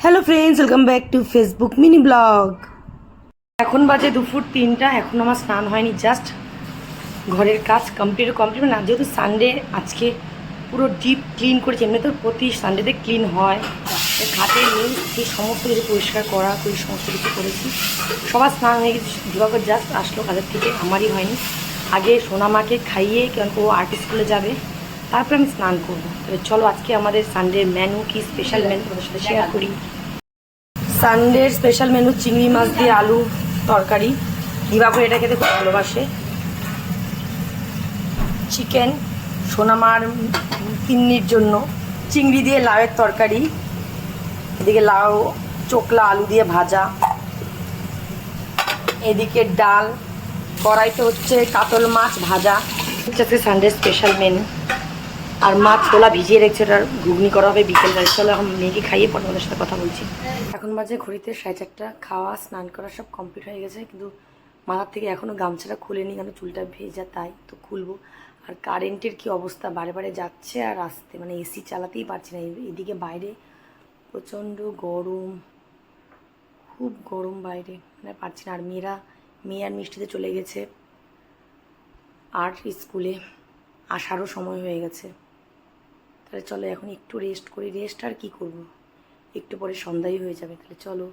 Hello friends, welcome back to Facebook mini blog. এখন বাজে দুপুর 3টা। এখন আমার স্নান হয়নি, জাস্ট ঘরের কাজ কমপ্লিট না, যেহেতু সানডে আজকে পুরো ডিপ ক্লিন করেছি। এমনি তো প্রতি সানডেতে ক্লিন হয়, খাটের নিচ এই সমস্ত কিছু পরিষ্কার করা করি, সমস্ত কিছু করেছি। সবার স্নান হয়ে গেছে, দিবাকর জাস্ট আসলো কাজের থেকে, আমারই হয়নি। আগে সোনামাকে খাইয়ে, কারণ ও আর্ট স্কুলে যাবে, তারপরে আমি স্নান করবো। তবে চলো আজকে আমাদের সানডের মেনু কি, স্পেশাল মেনু তোমাদের সাথে শেয়ার করি। সানডের স্পেশাল মেনু চিংড়ি মাছ দিয়ে আলু তরকারি। দিবাকর এটা খেতে খুব ভালোবাসে। চিকেন সোনামার তিন্নির জন্য, চিংড়ি দিয়ে লাউয়ের তরকারি, এদিকে লাউ চোকলা আলু দিয়ে ভাজা, এদিকে ডাল, কড়াইতে হচ্ছে কাতল মাছ ভাজা। হচ্ছে সানডে স্পেশাল মেনু। আর মাছ ছোলা ভিজিয়ে রেখেছে, ওটার ঘুগনি করা হবে বিকেলবেলা। চলো এখন মেয়েকে খাইয়ে পর ওদের সাথে কথা বলছি। এখন বাজে ঘড়িতে 4:30। খাওয়া স্নান করা সব কমপ্লিট হয়ে গেছে, কিন্তু মাথার থেকে এখনও গামছাটা খুলেনি, কেন চুলটা ভেজা, তাই তো খুলবো। আর কারেন্টের কি অবস্থা, বারে বারে যাচ্ছে আর আসতে, মানে এসি চালাতেই পারছি না। এদিকে বাইরে প্রচণ্ড গরম, খুব গরম বাইরে, মানে পারছি না। আর মেয়ে আর মিষ্টিতে চলে গেছে আর্ট স্কুলে, আসারও সময় হয়ে গেছে। তাহলে চলো এখন একটু রেস্ট করি। রেস্ট আর কি করব, একটু পরে সন্ধ্যাই হয়ে যাবে। তাহলে চলো,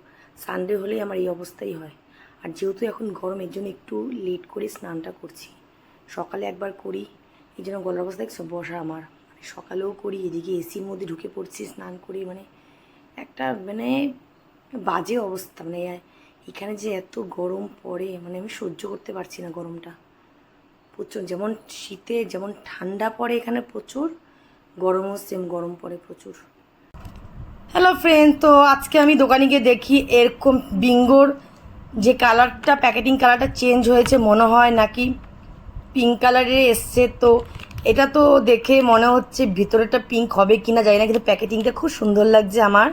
সানডে হলেই আমার এই অবস্থাই হয়। আর যেহেতু এখন গরম, এর জন্য একটু লেট করে স্নানটা করছি। সকালে একবার করি, এই জন্য গলার অবস্থা দেখছো বসা আমার, মানে সকালেও করি, এদিকে এসির মধ্যে ঢুকে পড়ছি স্নান করি, মানে একটা মানে বাজে অবস্থা। মানে এখানে যে এত গরম পড়ে, মানে আমি সহ্য করতে পারছি না গরমটা প্রচুর। যেমন শীতে যেমন ঠান্ডা পড়ে এখানে প্রচুর, গরমও সেম গরম পড়ে প্রচুর। হ্যালো ফ্রেন্ড, তো আজকে আমি দোকানে গিয়ে দেখি এরকম বিঙ্গোর যে কালারটা, প্যাকেটিং কালারটা চেঞ্জ হয়েছে মনে হয়, নাকি পিঙ্ক কালারের এসছে। তো এটা তো দেখে মনে হচ্ছে ভিতরেটা পিঙ্ক হবে কি না জানি না, কিন্তু প্যাকেটিংটা খুব সুন্দর লাগছে আমার,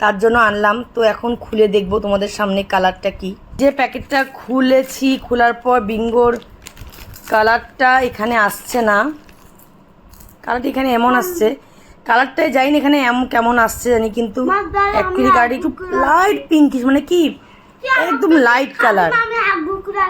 তার জন্য আনলাম। তো এখন খুলে দেখবো তোমাদের সামনে কালারটা কি। যে প্যাকেটটা খুলেছি, খোলার পর বিঙ্গোর কালারটা এখানে আসছে না, কালারটা এখানে এমন আসছে, কালারটাই যাই না এখানে এমন কেমন আসছে জানি, কিন্তু অ্যাকচুয়ালি কালারটা একটু লাইট পিঙ্কিশ, মানে কি একদম লাইট কালার।